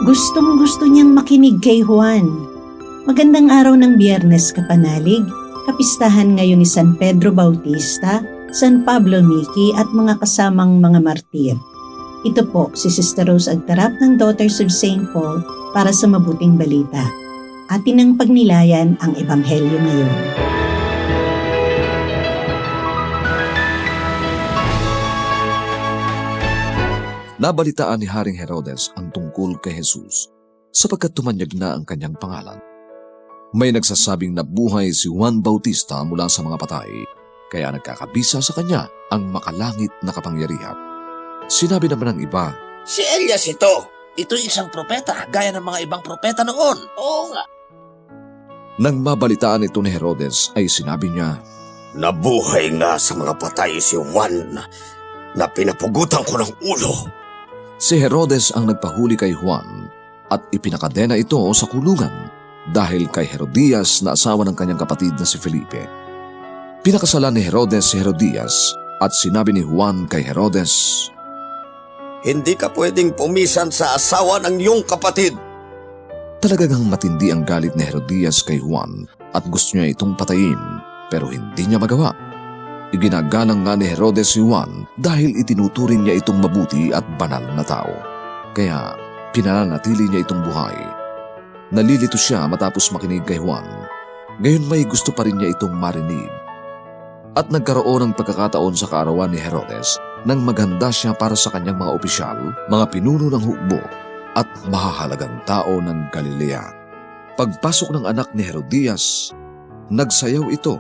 Gustong-gusto niyang makinig kay Juan. Magandang araw ng Biyernes, kapanalig. Kapistahan ngayon ni San Pedro Bautista, San Pablo Miki at mga kasamang mga martir. Ito po si Sister Rose Agtarap ng Daughters of St. Paul para sa mabuting balita. Atin ang pagnilayan ang Ebanghelyo ngayon. Nabalitaan ni Haring Herodes ang tungkol kay Jesus sapagkat tumanyag na ang kanyang pangalan. May nagsasabing nabuhay si Juan Bautista mula sa mga patay, kaya nagkakabisa sa kanya ang makalangit na kapangyarihan. Sinabi naman ng iba, Si Elias ito. Ito'y isang propeta, gaya ng mga ibang propeta noon. Oo nga. nang mabalitaan ito ni Herodes ay sinabi niya, Nabuhay nga sa mga patay si Juan na pinapugutan ko ng ulo. si Herodes ang nagpahuli kay Juan at ipinakadena ito sa kulungan dahil kay Herodias na asawa ng kanyang kapatid na si Felipe. Pinakasalan ni Herodes si Herodias at sinabi ni Juan kay Herodes, Hindi ka pwedeng pumisan sa asawa ng iyong kapatid. Talagang matindi ang galit ni Herodias kay Juan at gusto niya itong patayin pero hindi niya magawa. Iginagalang nga ni Herodes si Juan dahil itinuturing niya itong mabuti at banal na tao. Kaya pinananatili niya itong buhay. Nalilito siya matapos makinig kay Juan. Ngayon may gusto pa rin niya itong marinig. At nagkaroon ng pagkakataon sa kaarawan ni Herodes nang maghanda siya para sa kanyang mga opisyal, mga pinuno ng hukbo at mahahalagang tao ng Galilea. Pagpasok ng anak ni Herodias, nagsayaw ito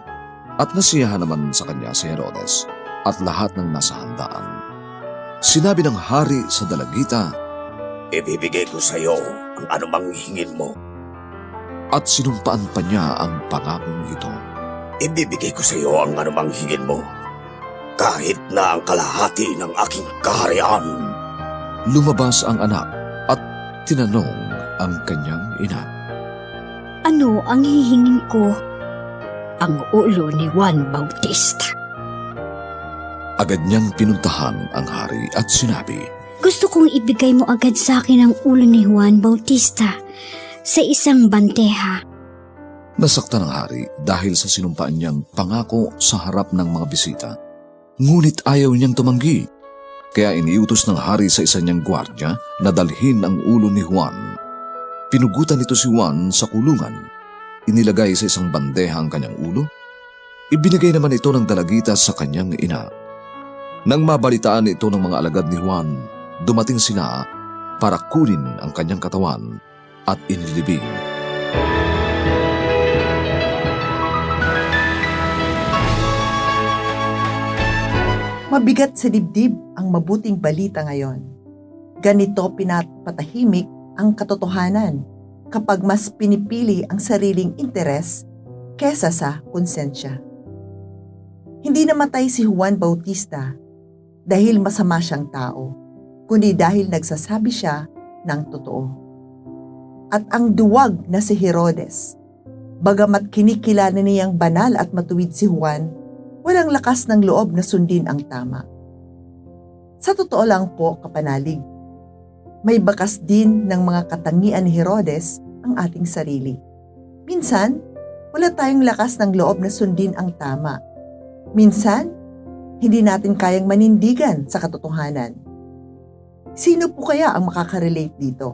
at nasiyahan naman sa kanya si Herodes at lahat ng nasa handaan. Sinabi ng hari sa dalagita, Ibibigay ko sa iyo ang anumang hingin mo. at sinumpaan pa niya ang pangakong ito. Ibibigay ko sa iyo ang anumang hingin mo. Kahit na ang kalahati ng aking kaharian. Lumabas ang anak at tinanong ang kanyang ina. Ano ang hihingin ko? Ang ulo ni Juan Bautista. Agad niyang pinuntahan ang hari at sinabi, Gusto kong ibigay mo agad sa akin ang ulo ni Juan Bautista sa isang bandeha. Nasaktan ang hari dahil sa sinumpaan niyang pangako sa harap ng mga bisita. Ngunit ayaw niyang tumanggi. Kaya iniutos ng hari sa isa niyang gwardya na dalhin ang ulo ni Juan. Pinugutan nito si Juan sa kulungan. Inilagay sa isang bandeha ang kanyang ulo. Ibinigay naman ito ng dalagita sa kanyang ina. Nang mabalitaan ito ng mga alagad ni Juan, dumating sila para kunin ang kanyang katawan at inilibing. Mabigat sa dibdib ang mabuting balita ngayon. Ganito pinapatahimik ang katotohanan kapag mas pinipili ang sariling interes kesa sa konsensya. Hindi namatay si Juan Bautista dahil masama siyang tao, kundi dahil nagsasabi siya ng totoo. At ang duwag na si Herodes, bagamat kinikilala niyang banal at matuwid si Juan, walang lakas ng loob na sundin ang tama. Sa totoo lang po, kapanalig, may bakas din ng mga katangian ni Herodes ang ating sarili. Minsan, wala tayong lakas ng loob na sundin ang tama. Minsan, hindi natin kayang manindigan sa katotohanan. Sino po kaya ang makaka-relate dito?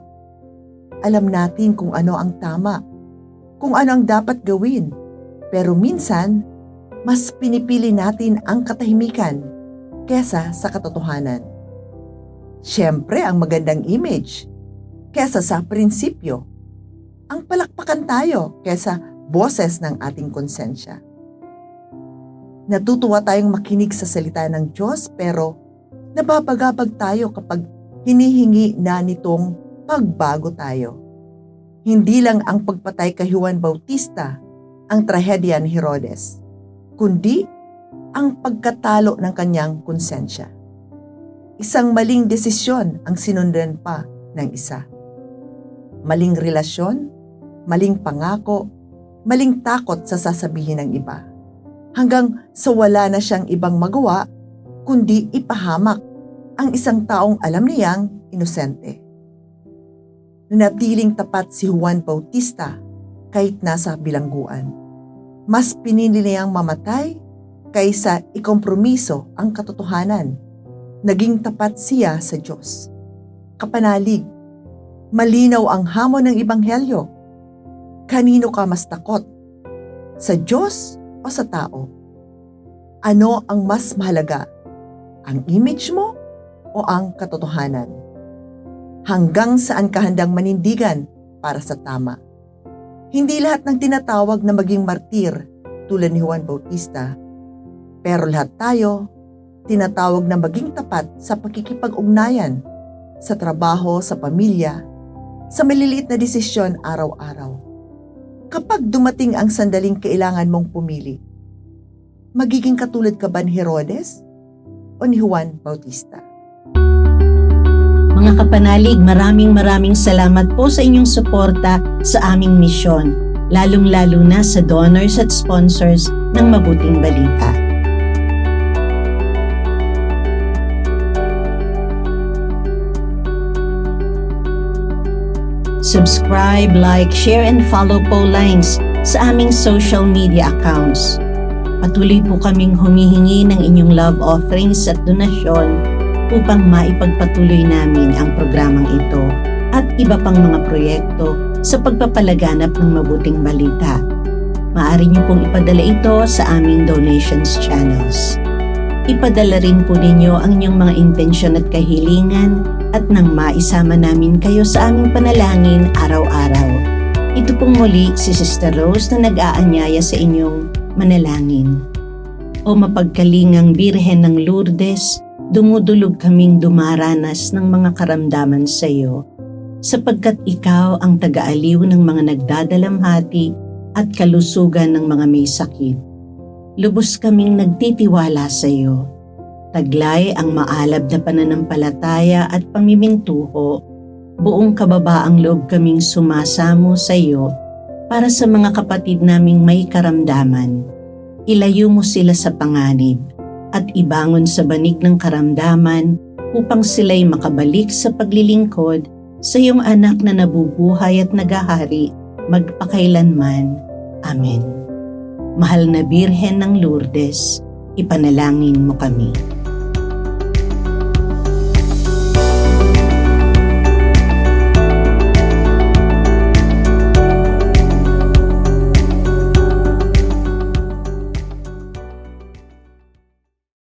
Alam natin kung ano ang tama, kung ano ang dapat gawin, pero minsan, mas pinipili natin ang katahimikan kesa sa katotohanan. Siyempre, ang magandang image kesa sa prinsipyo. Ang palakpakan tayo kesa boses ng ating konsensya. Natutuwa tayong makinig sa salita ng Diyos pero nababagabag tayo kapag hinihingi na nitong pagbago tayo. Hindi lang ang pagpatay kay Juan Bautista ang trahedya ni Herodes, kundi ang pagkatalo ng kanyang konsensya. Isang maling desisyon ang sinundan pa ng isa. Maling relasyon, maling pangako, maling takot sa sasabihin ng iba. Hanggang sa wala na siyang ibang magawa, kundi ipahamak ang isang taong alam niyang inosente. nanatiling tapat si Juan Bautista kahit nasa bilangguan. Mas pinili niyang mamatay kaysa ikompromiso ang katotohanan. Naging tapat siya sa Diyos. Kapanalig, malinaw ang hamon ng Ebanghelyo. Kanino ka mas takot? Sa Diyos o sa tao? Ano ang mas mahalaga? Ang image mo o ang katotohanan? Hanggang saan ka handang manindigan para sa tama? Hindi lahat ng tinatawag na maging martir tulad ni Juan Bautista, pero lahat tayo tinatawag na maging tapat sa pakikipag-ugnayan, sa trabaho, sa pamilya, sa maliliit na desisyon araw-araw. Kapag dumating ang sandaling kailangan mong pumili, magiging katulad ka ba ni Herodes o ni Juan Bautista? Mga kapanalig, maraming salamat po sa inyong suporta sa aming misyon, lalong-lalo na sa donors at sponsors ng Mabuting Balita. Subscribe, like, share, and follow po lines sa aming social media accounts. Patuloy po kaming humihingi ng inyong love offerings at donasyon upang maipagpatuloy namin ang programang ito at iba pang mga proyekto sa pagpapalaganap ng mabuting balita. Maaari niyo pong ipadala ito sa aming donations channels. Ipadala rin po ninyo ang inyong mga intensyon at kahilingan at nang maisama namin kayo sa aming panalangin araw-araw. Ito pong muli si Sister Rose na nag-aanyaya sa inyong manalangin. O mapagkalingang Birhen ng Lourdes, dumudulog kaming dumaranas ng mga karamdaman sa iyo, sapagkat ikaw ang taga-aliw ng mga nagdadalamhati at kalusugan ng mga may sakit. Lubos kaming nagtitiwala sa iyo. Taglay ang maalab na pananampalataya at pamimintuho, buong kababaang loob kaming sumasamo sa iyo para sa mga kapatid naming may karamdaman. Ilayo mo sila sa panganib at ibangon sa banig ng karamdaman upang sila'y makabalik sa paglilingkod sa iyong anak na nabubuhay at nagahari magpakailanman. Amen. Mahal na Birhen ng Lourdes, ipanalangin mo kami.